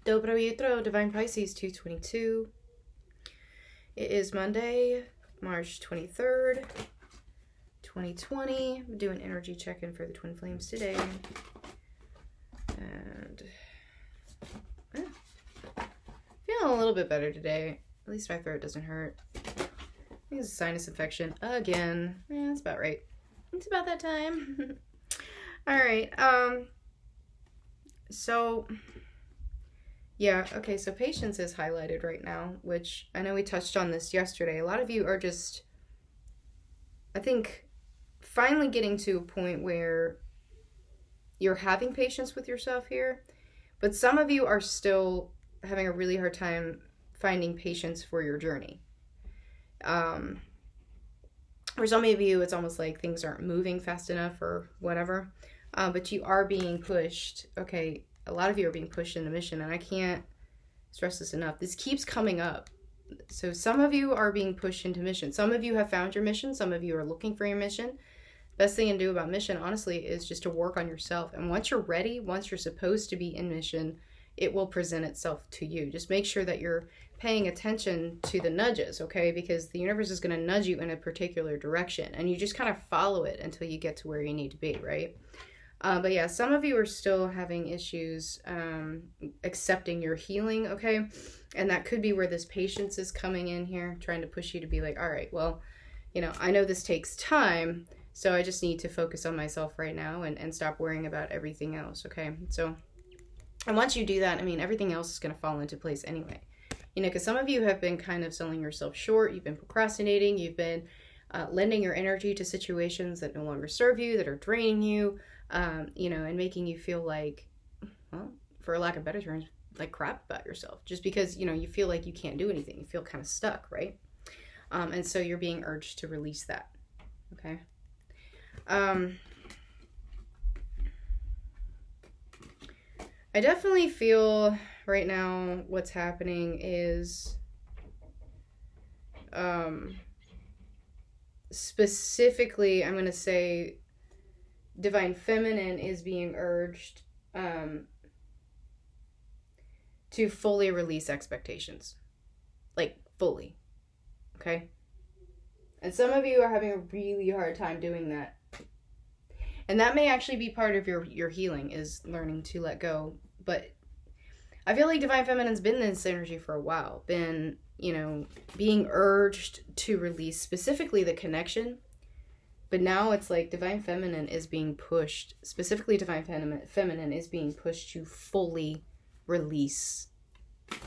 Dobro Jutro, Divine Pisces 222. It is Monday, March 23rd, 2020. I'm doing energy check-in for the Twin Flames today. And feeling a little bit better today. At least my throat doesn't hurt. I think it's a sinus infection again. Yeah, that's about right. It's about that time. All right. So patience is highlighted right now, which I know we touched on this yesterday. A lot of you are just, I think, finally getting to a point where you're having patience with yourself here, but some of you are still having a really hard time finding patience for your journey. For some of you, it's almost like things aren't moving fast enough or whatever, but you are being pushed. Okay, a lot of you are being pushed into mission, and I can't stress this enough. This keeps coming up. So some of you are being pushed into mission. Some of you have found your mission. Some of you are looking for your mission. Best thing to do about mission, honestly, is just to work on yourself. And once you're ready, once you're supposed to be in mission, it will present itself to you. Just make sure that you're paying attention to the nudges, okay? Because the universe is going to nudge you in a particular direction, and you just kind of follow it until you get to where you need to be, right? But yeah, some of you are still having issues accepting your healing, okay? And that could be where this patience is coming in here, trying to push you to be like, all right, well, I know this takes time, so I just need to focus on myself right now and stop worrying about everything else, okay? So, and once you do that, everything else is going to fall into place anyway. Because some of you have been kind of selling yourself short, you've been procrastinating, you've been lending your energy to situations that no longer serve you, that are draining you, and making you feel like, well, for lack of better terms, like crap about yourself. Just because, you feel like you can't do anything. You feel kind of stuck, right? And so you're being urged to release that, okay? I definitely feel right now what's happening is specifically, I'm going to say Divine Feminine is being urged to fully release expectations. Like, fully. Okay? And some of you are having a really hard time doing that. And that may actually be part of your healing, is learning to let go. But I feel like Divine Feminine's been in this energy for a while. Been, being urged to release specifically the connection. But now it's like Divine Feminine is being pushed, specifically Divine Feminine is being pushed to fully release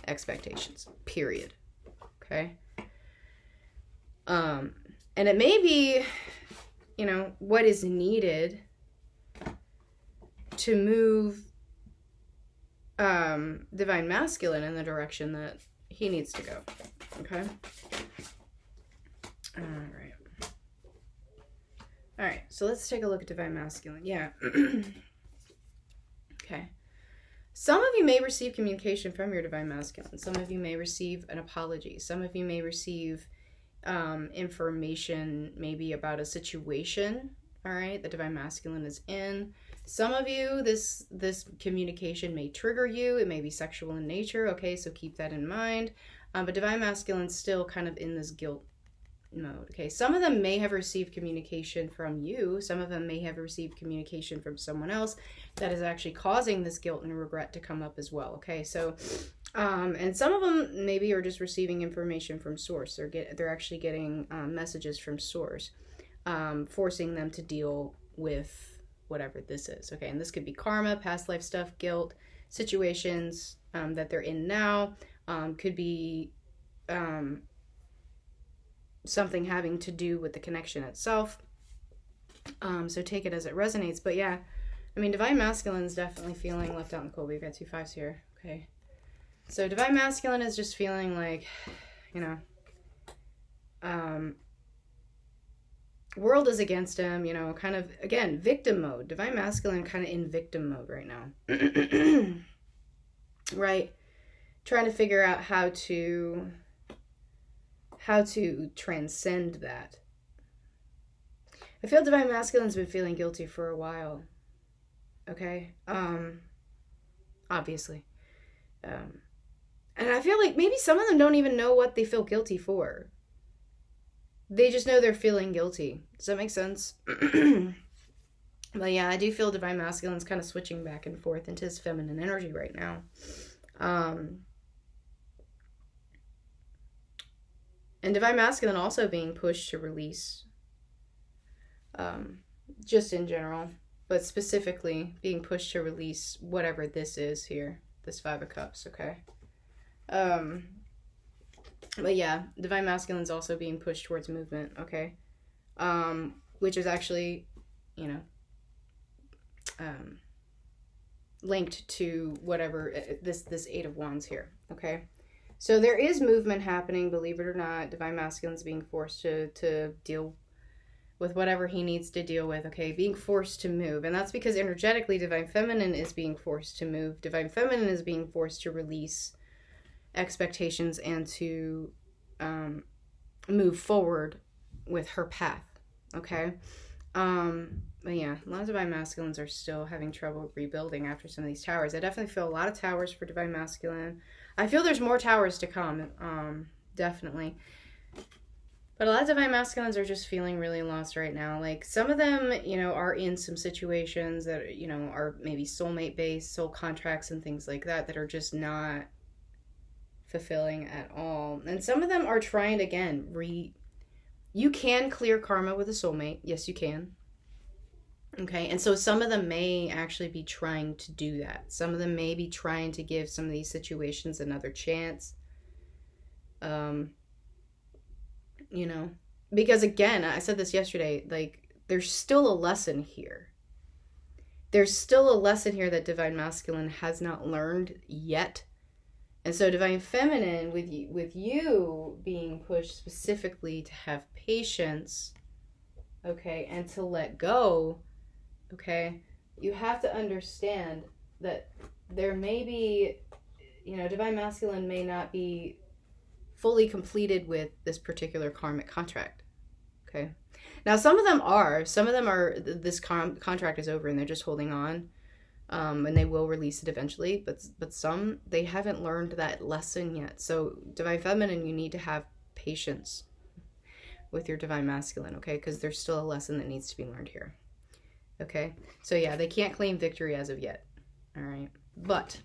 expectations, period. Okay? And it may be, what is needed to move Divine Masculine in the direction that he needs to go. Okay? All right, so let's take a look at Divine Masculine. Yeah. Okay. Some of you may receive communication from your Divine Masculine. Some of you may receive an apology. Some of you may receive information maybe about a situation, all right, the Divine Masculine is in. Some of you, this communication may trigger you. It may be sexual in nature, okay, so keep that in mind. But Divine Masculine's still kind of in this guilt mode, okay? Some of them may have received communication from you. Some of them may have received communication from someone else that is actually causing this guilt and regret to come up as well, okay? So, and some of them maybe are just receiving information from source. They're actually getting messages from source, forcing them to deal with whatever this is, okay? And this could be karma, past life stuff, guilt, situations that they're in now, could be something having to do with the connection itself. So take it as it resonates. But yeah, Divine Masculine is definitely feeling left out in the cold. We've got 2 5s here, okay? So Divine Masculine is just feeling like, world is against him, kind of, again, victim mode. Divine Masculine kind of in victim mode right now. Right? Trying to figure out how to transcend that. I feel Divine Masculine's been feeling guilty for a while. Okay? Obviously. And I feel like maybe some of them don't even know what they feel guilty for. They just know they're feeling guilty. Does that make sense? But yeah, I do feel Divine Masculine's kind of switching back and forth into his feminine energy right now. And Divine Masculine also being pushed to release. Just in general. But specifically being pushed to release whatever this is here. This Five of Cups, okay? But yeah, Divine Masculine's also being pushed towards movement, okay? Which is actually, you know, linked to whatever, this Eight of Wands here, okay? So there is movement happening, believe it or not. Divine Masculine's being forced to deal with whatever he needs to deal with, okay? Being forced to move. And that's because energetically, Divine Feminine is being forced to move. Divine Feminine is being forced to release expectations and to move forward with her path, okay? But yeah, a lot of Divine Masculines are still having trouble rebuilding after some of these towers. I definitely feel a lot of towers for Divine Masculine. I feel there's more towers to come, definitely. But a lot of Divine Masculines are just feeling really lost right now. Like, some of them, you know, are in some situations that, you know, are maybe soulmate-based, soul contracts and things like that that are just not fulfilling at all. And some of them are trying to, again, you can clear karma with a soulmate. Yes, you can. Okay, and so some of them may actually be trying to do that. Some of them may be trying to give some of these situations another chance. You know, because again, I said this yesterday, like, there's still a lesson here. There's still a lesson here that Divine Masculine has not learned yet. And so Divine Feminine, with you being pushed specifically to have patience, okay, and to let go, okay, you have to understand that there may be, you know, Divine Masculine may not be fully completed with this particular karmic contract, okay? Now, some of them are, this contract is over and they're just holding on, and they will release it eventually, but some, they haven't learned that lesson yet. So Divine Feminine, you need to have patience with your Divine Masculine, okay? Because there's still a lesson that needs to be learned here, okay? So yeah, they can't claim victory as of yet, all right? But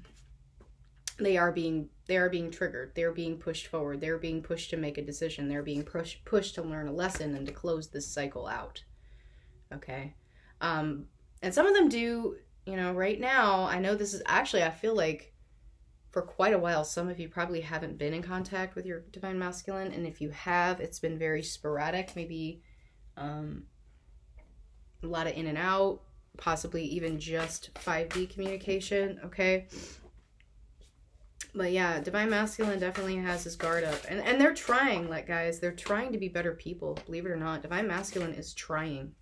they are being triggered. They're being pushed forward. They're being pushed to make a decision. They're being pushed to learn a lesson and to close this cycle out, okay? And some of them do, you know, right now, I know this is actually, I feel like for quite a while, some of you probably haven't been in contact with your Divine Masculine, and if you have, it's been very sporadic, maybe a lot of in and out, possibly even just 5D communication, okay? But yeah, Divine Masculine definitely has his guard up. And they're trying, like, guys, they're trying to be better people, believe it or not. Divine Masculine is trying.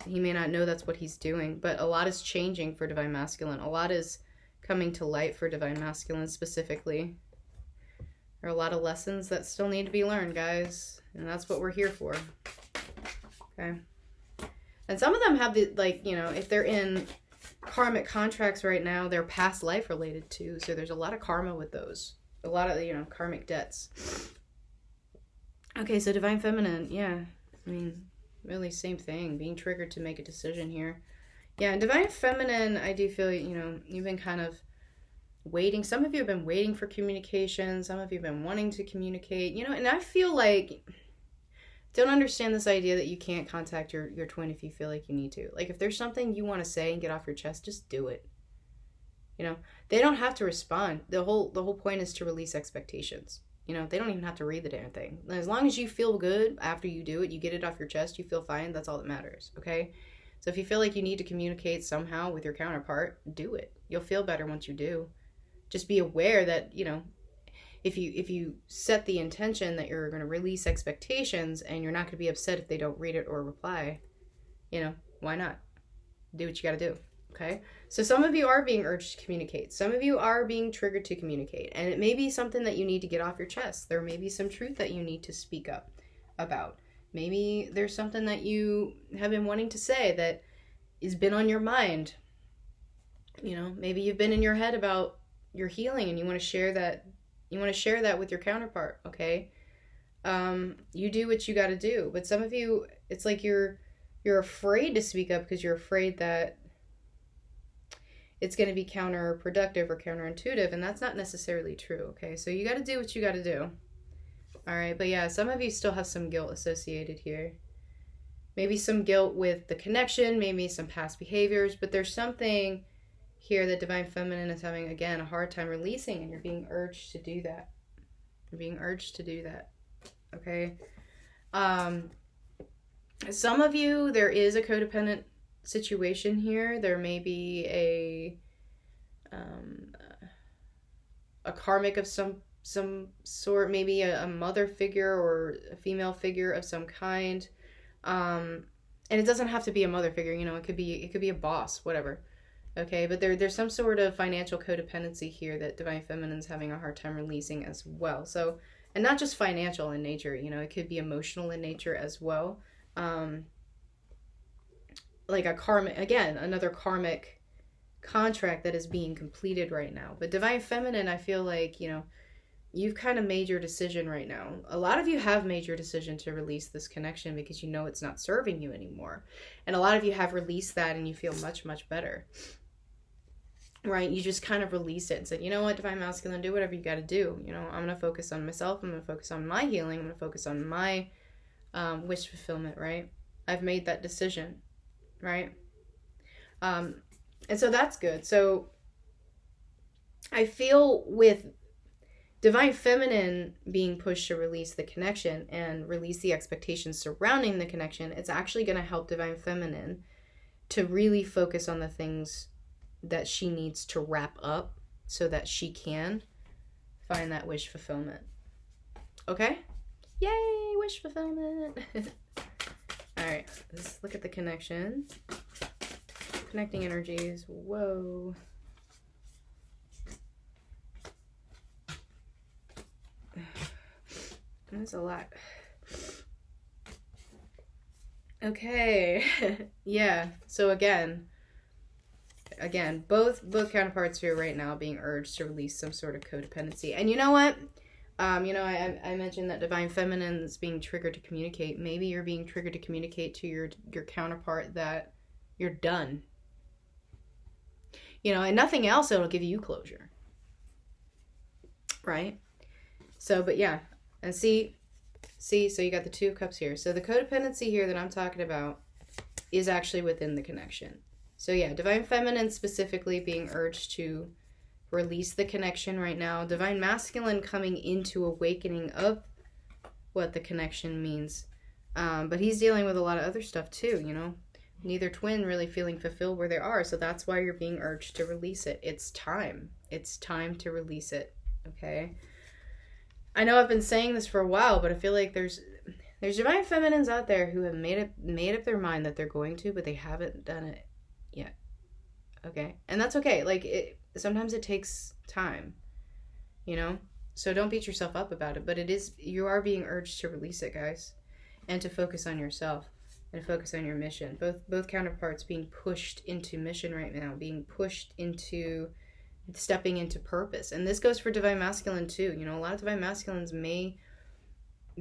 He may not know that's what he's doing, but a lot is changing for Divine Masculine. A lot is coming to light for Divine Masculine specifically. There are a lot of lessons that still need to be learned, guys. And that's what we're here for. Okay. And some of them have the, like, you know, if they're in karmic contracts right now, they're past life related too. So there's a lot of karma with those. A lot of, you know, karmic debts. Okay, so Divine Feminine, yeah. I mean, really same thing. Being triggered to make a decision here. Yeah, and Divine Feminine, I do feel, you know, you've been kind of waiting. Some of you have been waiting for communication. Some of you have been wanting to communicate. You know, and I feel like, don't understand this idea that you can't contact your twin if you feel like you need to. Like, if there's something you want to say and get off your chest, just do it. You know, they don't have to respond. The whole point is to release expectations. You know, they don't even have to read the damn thing. As long as you feel good after you do it, you get it off your chest, you feel fine, that's all that matters, okay? So if you feel like you need to communicate somehow with your counterpart, do it. You'll feel better once you do. Just be aware that, you know, if you set the intention that you're going to release expectations and you're not going to be upset if they don't read it or reply, you know, why not? Do what you got to do, okay? So some of you are being urged to communicate. Some of you are being triggered to communicate. And it may be something that you need to get off your chest. There may be some truth that you need to speak up about. Maybe there's something that you have been wanting to say that has been on your mind. You know, maybe you've been in your head about you're healing and you want to share that. You want to share that with your counterpart, okay? You do what you got to do. But some of you, it's like you're afraid to speak up because you're afraid that it's going to be counterproductive or counterintuitive, and that's not necessarily true, okay? So you got to do what you got to do. All right, but yeah, some of you still have some guilt associated here. Maybe some guilt with the connection, maybe some past behaviors, but there's something here that Divine Feminine is having, again, a hard time releasing, and you're being urged to do that. You're being urged to do that, okay? Some of you, there is a codependent situation here. There may be a karmic of some sort, maybe a mother figure or a female figure of some kind. And it doesn't have to be a mother figure, you know, it could be a boss, whatever. Okay, but there's some sort of financial codependency here that Divine Feminine's having a hard time releasing as well. So, and not just financial in nature, you know, it could be emotional in nature as well. Like a karmic, again, another karmic contract that is being completed right now. But Divine Feminine, I feel like, you know, you've kind of made your decision right now. A lot of you have made your decision to release this connection because you know it's not serving you anymore. And a lot of you have released that and you feel much, much better. Right? You just kind of released it and said, you know what, Divine Masculine, do whatever you got to do. You know, I'm going to focus on myself. I'm going to focus on my healing. I'm going to focus on my wish fulfillment, right? I've made that decision, right? And so that's good. So I feel with Divine Feminine being pushed to release the connection and release the expectations surrounding the connection, it's actually going to help Divine Feminine to really focus on the things that she needs to wrap up so that she can find that wish fulfillment. Okay? Yay, wish fulfillment. All right, let's look at the connection. Connecting energies. Whoa. That's a lot. Okay. Yeah. So again, both counterparts here right now being urged to release some sort of codependency. And you know what? You know, I mentioned that Divine Feminine is being triggered to communicate. Maybe you're being triggered to communicate to your counterpart that you're done. You know, and nothing else that'll give you closure. Right? So, but yeah. And see, so you got the Two of Cups here. So the codependency here that I'm talking about is actually within the connection. So yeah, Divine Feminine specifically being urged to release the connection right now. Divine Masculine coming into awakening of what the connection means. But he's dealing with a lot of other stuff too, you know. Neither twin really feeling fulfilled where they are. So that's why you're being urged to release it. It's time. It's time to release it. Okay? I know I've been saying this for a while, but I feel like there's Divine Feminines out there who have made up their mind that they're going to, but they haven't done it yet. Okay? And that's okay. Like, sometimes it takes time, you know? So don't beat yourself up about it, but you are being urged to release it, guys, and to focus on yourself and focus on your mission. Both counterparts being pushed into mission right now, being pushed into stepping into purpose. And this goes for Divine Masculine too. You know, a lot of Divine Masculines may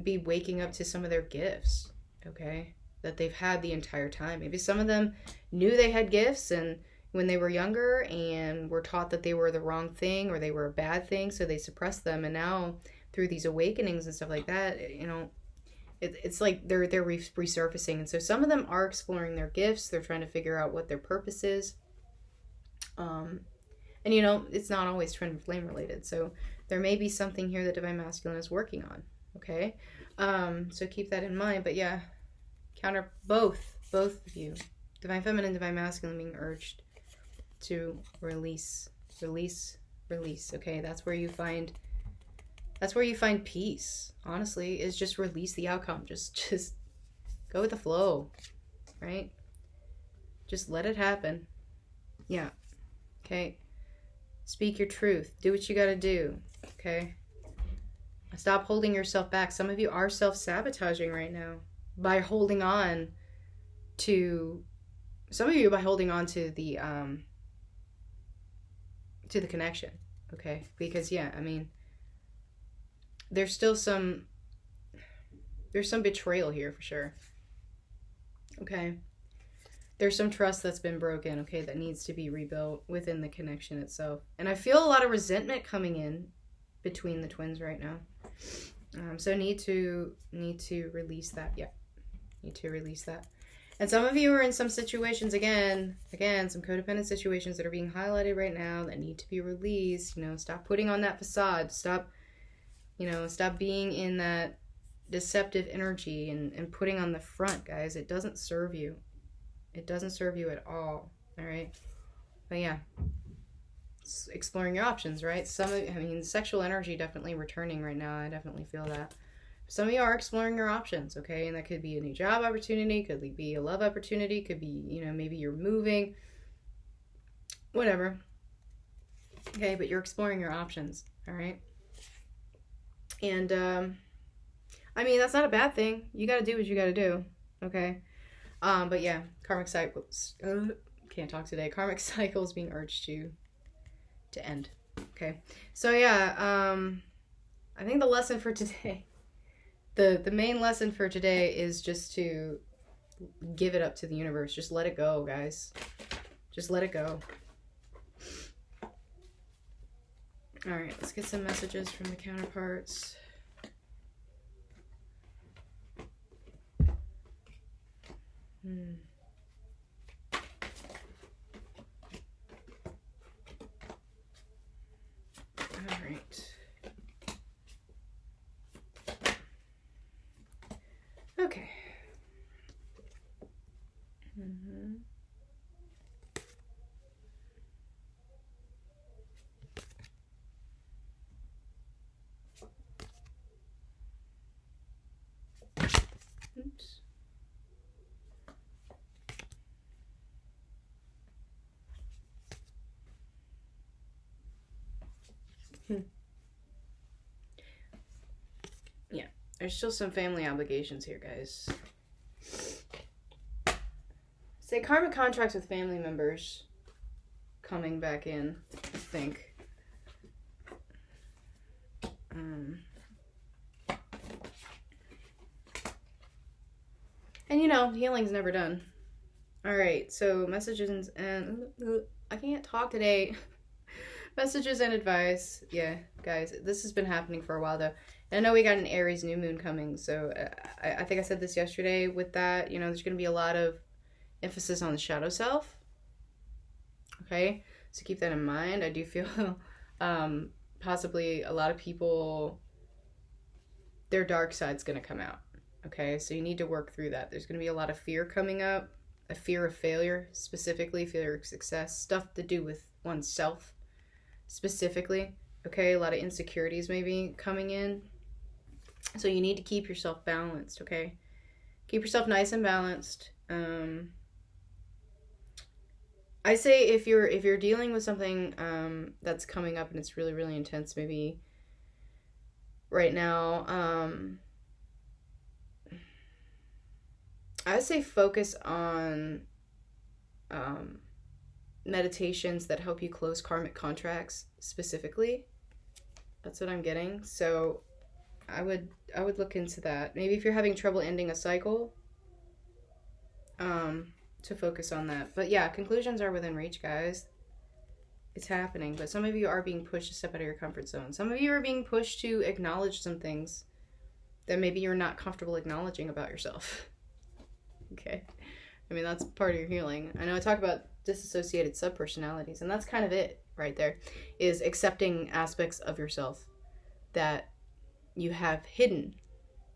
be waking up to some of their gifts, okay, that they've had the entire time. Maybe some of them knew they had gifts and when they were younger and were taught that they were the wrong thing or they were a bad thing, so they suppressed them. And now through these awakenings and stuff like that, you know, it's like they're resurfacing. And so some of them are exploring their gifts. They're trying to figure out what their purpose is. And, you know, it's not always twin flame related. So there may be something here that Divine Masculine is working on. Okay? So keep that in mind. But yeah, both of you, Divine Feminine, Divine Masculine, being urged to release. Okay? That's where you find peace. Honestly, is just release the outcome. Just go with the flow. Right? Just let it happen. Yeah. Okay? Speak your truth. Do what you gotta do. Okay? Stop holding yourself back. Some of you are self-sabotaging right now by holding on to the connection. okay? Because, yeah, I mean, there's still some betrayal here for sure, okay? There's some trust that's been broken, okay, that needs to be rebuilt within the connection itself. And I feel a lot of resentment coming in between the twins right now. So need to release that. Yeah, need to release that. And some of you are in some situations, again, some codependent situations that are being highlighted right now that need to be released. You know, stop putting on that facade. Stop being in that deceptive energy and putting on the front, guys. It doesn't serve you. It doesn't serve you at all. All right. But yeah, exploring your options, right? Sexual energy definitely returning right now. I definitely feel that. Some of you are exploring your options, okay? And that could be a new job opportunity, could be a love opportunity, could be, you know, maybe you're moving, whatever. Okay, but you're exploring your options, all right? And, I mean, that's not a bad thing. You got to do what you got to do, okay? But yeah, karmic cycles, can't talk today. Karmic cycles being urged to end, okay? So yeah, I think the lesson for today, the main lesson for today is just to give it up to the universe. Just let it go, guys. Just let it go. All right, let's get some messages from the counterparts. All right. Okay. Oops. Yeah, there's still some family obligations here, guys. Say karmic contracts with family members coming back in, I think. And you know, healing's never done. All right, so messages and I can't talk today. Messages and advice. Yeah, guys, this has been happening for a while though. And I know we got an Aries new moon coming, so I think I said this yesterday with that, you know, there's going to be a lot of emphasis on the shadow self. Okay, so keep that in mind. I do feel possibly a lot of people, their dark side's going to come out. Okay, so you need to work through that. There's going to be a lot of fear coming up, a fear of failure, specifically failure of success, stuff to do with oneself specifically. Okay, a lot of insecurities maybe coming in. So you need to keep yourself balanced, okay? Keep yourself nice and balanced. I say if you're dealing with something that's coming up and it's really, really intense, maybe right now, I would say focus on meditations that help you close karmic contracts specifically. That's what I'm getting. So I would look into that. Maybe if you're having trouble ending a cycle, to focus on that. But yeah, conclusions are within reach, guys. It's happening. But some of you are being pushed to step out of your comfort zone. Some of you are being pushed to acknowledge some things that maybe you're not comfortable acknowledging about yourself. Okay. I mean, that's part of your healing. I know I talk about disassociated subpersonalities, and that's kind of it right there, is accepting aspects of yourself that you have hidden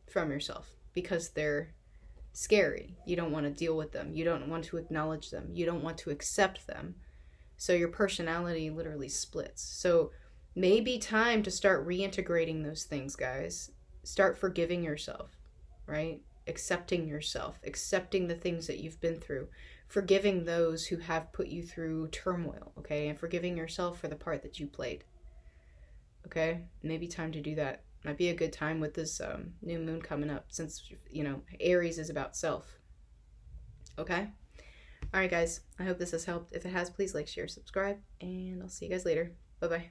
from yourself because they're scary. You don't want to deal with them. You don't want to acknowledge them. You don't want to accept them. So your personality literally splits. So maybe time to start reintegrating those things, guys. Start forgiving yourself, right? Accepting yourself, accepting the things that you've been through, forgiving those who have put you through turmoil, okay? And forgiving yourself for the part that you played, okay? Maybe time to do that. Might be a good time with this new moon coming up, since, you know, Aries is about self, okay? All right, guys, I hope this has helped. If it has, please like, share, subscribe, and I'll see you guys later. Bye-bye.